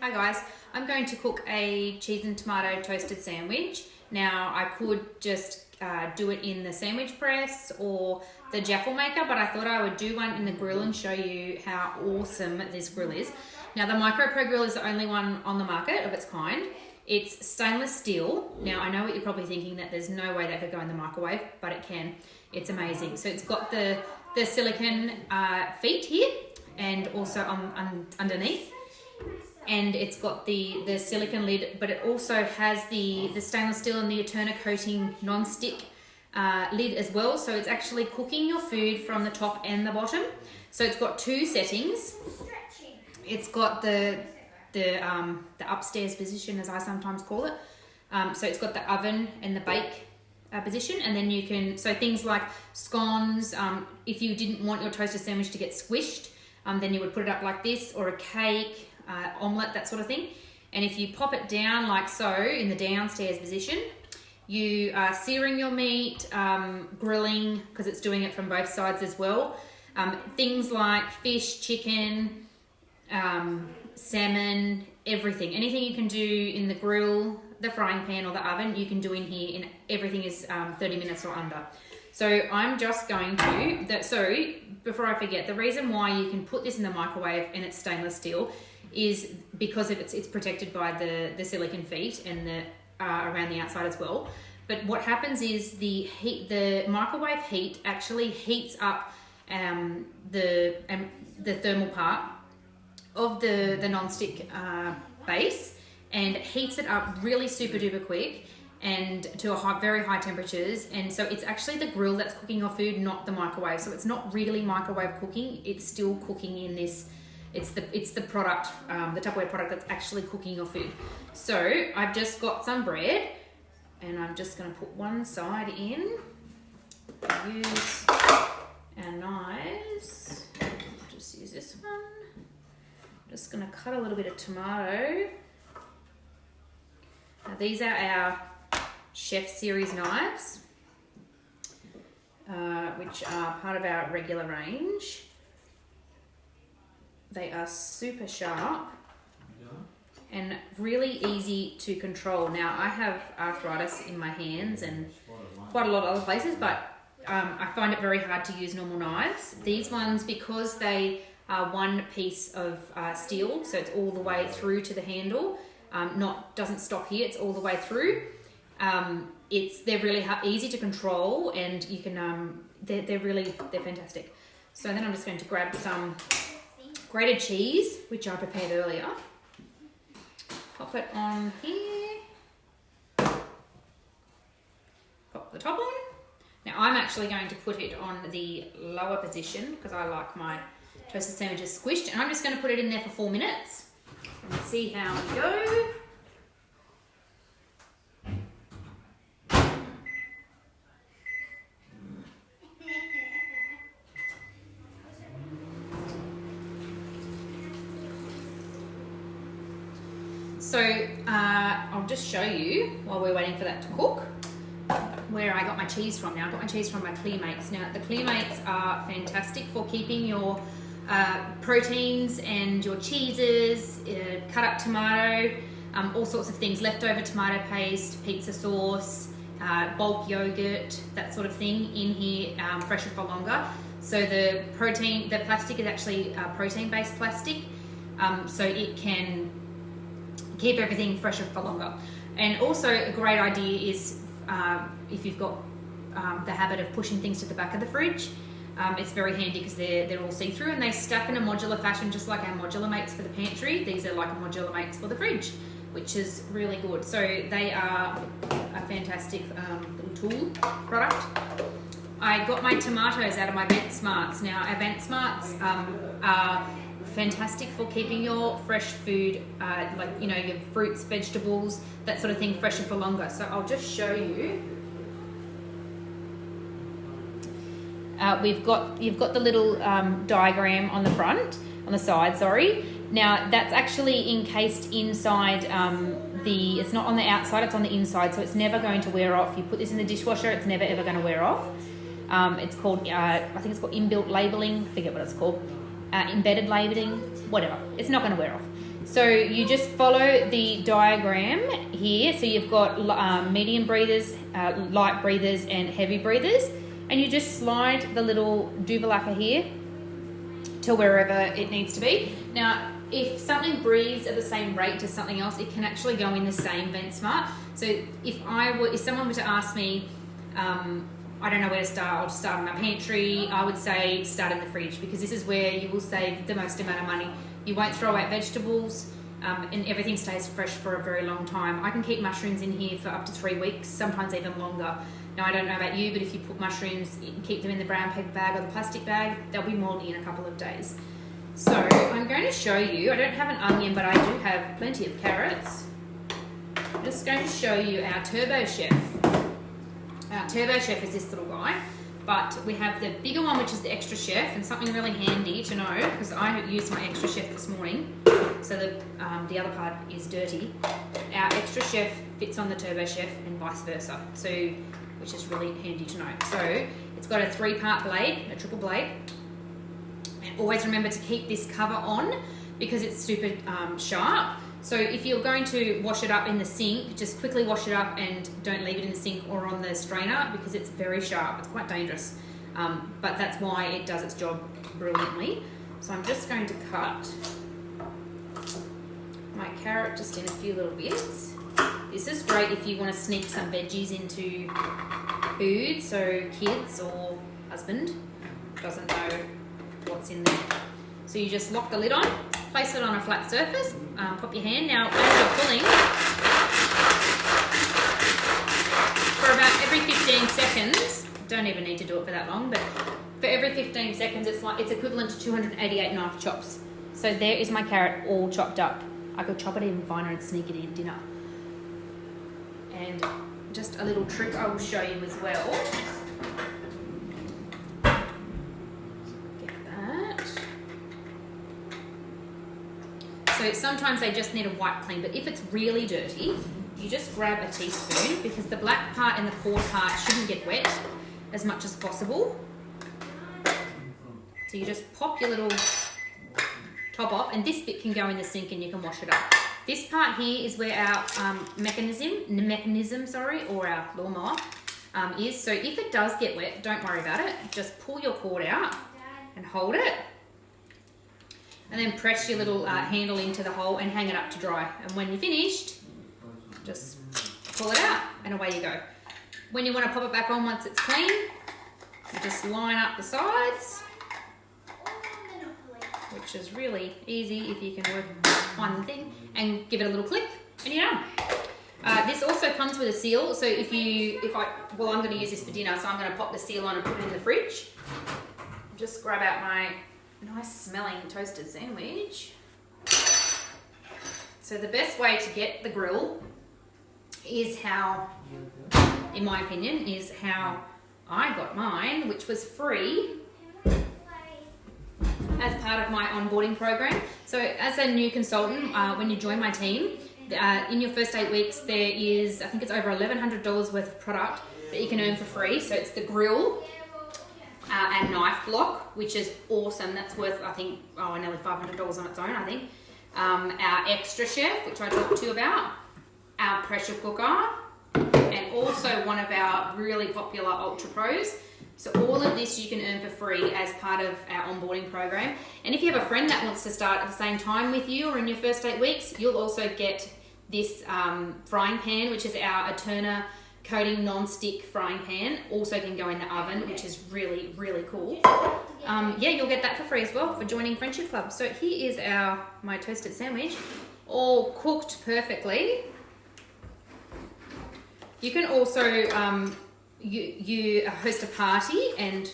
Hi guys, I'm going to cook a cheese and tomato toasted sandwich. Now I could just do it in the sandwich press or the jaffle maker, but I thought I would do one in the grill and show you how awesome this grill is. Now the Micro Pro grill is the only one on the market of its kind. It's stainless steel. Now I know what you're probably thinking, that there's no way that could go in the microwave, but it can. It's amazing. So it's got the silicone feet here and also underneath. And it's got the silicone lid, but it also has the stainless steel and the Eterna coating non-stick lid as well. So it's actually cooking your food from the top and the bottom. So it's got two settings. It's got the upstairs position, as I sometimes call it. So it's got the oven and the bake position, and then you can, so things like scones, if you didn't want your toasted sandwich to get squished, then you would put it up like this, or a cake, omelette, that sort of thing. And if you pop it down like so in the downstairs position, you are searing your meat, grilling, because it's doing it from both sides as well. Things like fish, chicken, salmon, everything. Anything you can do in the grill, the frying pan or the oven, you can do in here, and everything is 30 minutes or under. So I'm just going to, before I forget, the reason why you can put this in the microwave and it's stainless steel is because of it's protected by the silicone feet and the around the outside as well. But what happens is the microwave heat actually heats up the thermal part of the non-stick base, and heats it up really super duper quick and to very high temperatures. And so it's actually the grill that's cooking your food, not the microwave. So it's not really microwave cooking, it's still cooking in this, it's the product, the Tupperware product that's actually cooking your food. So I've just got some bread, and I'm just going to put one side in. Use our knives. I'll just use this one. I'm just going to cut a little bit of tomato. Now these are our Chef Series knives, which are part of our regular range. They are super sharp and really easy to control. Now I have arthritis in my hands and quite a lot of other places, but I find it very hard to use normal knives. These ones, because they are one piece of steel, so it's all the way through to the handle, doesn't stop here, it's all the way through. They're really easy to control, and you can they're fantastic. So then I'm just going to grab some grated cheese, which I prepared earlier. Pop it on here. Pop the top on. Now I'm actually going to put it on the lower position because I like my toasted sandwiches squished, and I'm just going to put it in there for 4 minutes and see how we go. So I'll just show you, while we're waiting for that to cook, where I got my cheese from. Now I got my cheese from my Clearmates. Now the Clearmates are fantastic for keeping your proteins and your cheeses, cut up tomato, all sorts of things, leftover tomato paste, pizza sauce, bulk yogurt, that sort of thing in here, fresher for longer. So the plastic is actually protein-based plastic, so it can keep everything fresher for longer. And also a great idea is if you've got the habit of pushing things to the back of the fridge, it's very handy because they're all see-through, and they stack in a modular fashion, just like our modular mates for the pantry. These are like modular mates for the fridge, which is really good. So they are a fantastic little tool product. I got my tomatoes out of my Vent Smarts. Now our Vent Smarts are fantastic for keeping your fresh food, your fruits, vegetables, that sort of thing, fresher for longer. So I'll just show you. You've got the little diagram on the side, sorry. Now that's actually encased inside it's not on the outside, it's on the inside, so it's never going to wear off. You put this in the dishwasher, it's never ever going to wear off. It's called, I think it's called inbuilt labeling, I forget what it's called. Embedded labeling, whatever. It's not going to wear off. So you just follow the diagram here. So you've got medium breathers, light breathers, and heavy breathers. And you just slide the little duvalacker here to wherever it needs to be. Now, if something breathes at the same rate as something else, it can actually go in the same vent smart. So if someone were to ask me, I don't know where to start, I'll just start in my pantry, I would say start in the fridge, because this is where you will save the most amount of money. You won't throw out vegetables, and everything stays fresh for a very long time. I can keep mushrooms in here for up to 3 weeks, sometimes even longer. Now, I don't know about you, but if you put mushrooms, keep them in the brown paper bag or the plastic bag, they'll be moldy in a couple of days. So I'm going to show you, I don't have an onion, but I do have plenty of carrots. I'm just going to show you our Turbo Chef. Our Turbo Chef is this little guy, but we have the bigger one, which is the Extra Chef, and something really handy to know, because I used my Extra Chef this morning, so the other part is dirty. Our Extra Chef fits on the Turbo Chef and vice versa, so which is really handy to know. So it's got a 3-part blade, a triple blade. And always remember to keep this cover on because it's super sharp. So if you're going to wash it up in the sink, just quickly wash it up and don't leave it in the sink or on the strainer because it's very sharp. It's quite dangerous, but that's why it does its job brilliantly. So I'm just going to cut my carrot just in a few little bits. This is great if you want to sneak some veggies into food, so kids or husband doesn't know what's in there. So you just lock the lid on, place it on a flat surface, pop your hand. Now, as you're pulling, for about every 15 seconds, don't even need to do it for that long, but for every 15 seconds, it's equivalent to 288 knife chops. So there is my carrot all chopped up. I could chop it even finer and sneak it in dinner. And just a little trick I will show you as well. Get that. So sometimes they just need a wipe clean, but if it's really dirty, you just grab a teaspoon, because the black part and the core part shouldn't get wet as much as possible. So you just pop your little top off, and this bit can go in the sink and you can wash it up. This part here is where our mechanism, or our lawnmower is. So if it does get wet, don't worry about it. Just pull your cord out and hold it. And then press your little handle into the hole and hang it up to dry. And when you're finished, just pull it out and away you go. When you want to pop it back on once it's clean, you just line up the sides, which is really easy if you can find the thing, and give it a little click, and you're done. This also comes with a seal, so I'm going to use this for dinner, so I'm going to pop the seal on and put it in the fridge. Just grab out my nice smelling toasted sandwich. So the best way to get the grill is how, in my opinion, is how I got mine, which was free as part of my onboarding program. So as a new consultant, when you join my team, in your first 8 weeks, there is, I think it's over $1,100 worth of product that you can earn for free. So it's the grill and knife block, which is awesome. That's worth, I think, nearly $500 on its own, I think. Our Extra Chef, which I talked to you about, our pressure cooker, and also one of our really popular Ultra Pros. So all of this you can earn for free as part of our onboarding program. And if you have a friend that wants to start at the same time with you or in your first 8 weeks, you'll also get this frying pan, which is our Eterna coating non-stick frying pan. Also can go in the oven, which is really, really cool. You'll get that for free as well for joining Friendship Club. So here is my toasted sandwich, all cooked perfectly. You can also you host a party and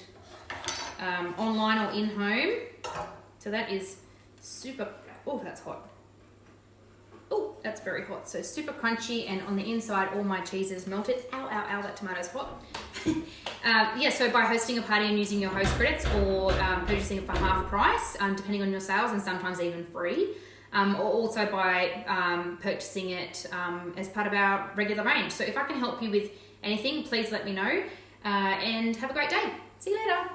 online or in home. So that is super, oh, that's hot. Oh, that's very hot. So super crunchy, and on the inside, all my cheese is melted. Ow, ow, ow, that tomato's hot. So by hosting a party and using your host credits, or purchasing it for half price, depending on your sales, and sometimes even free, or also by purchasing it as part of our regular range. So if I can help you with anything, please let me know, and have a great day. See you later.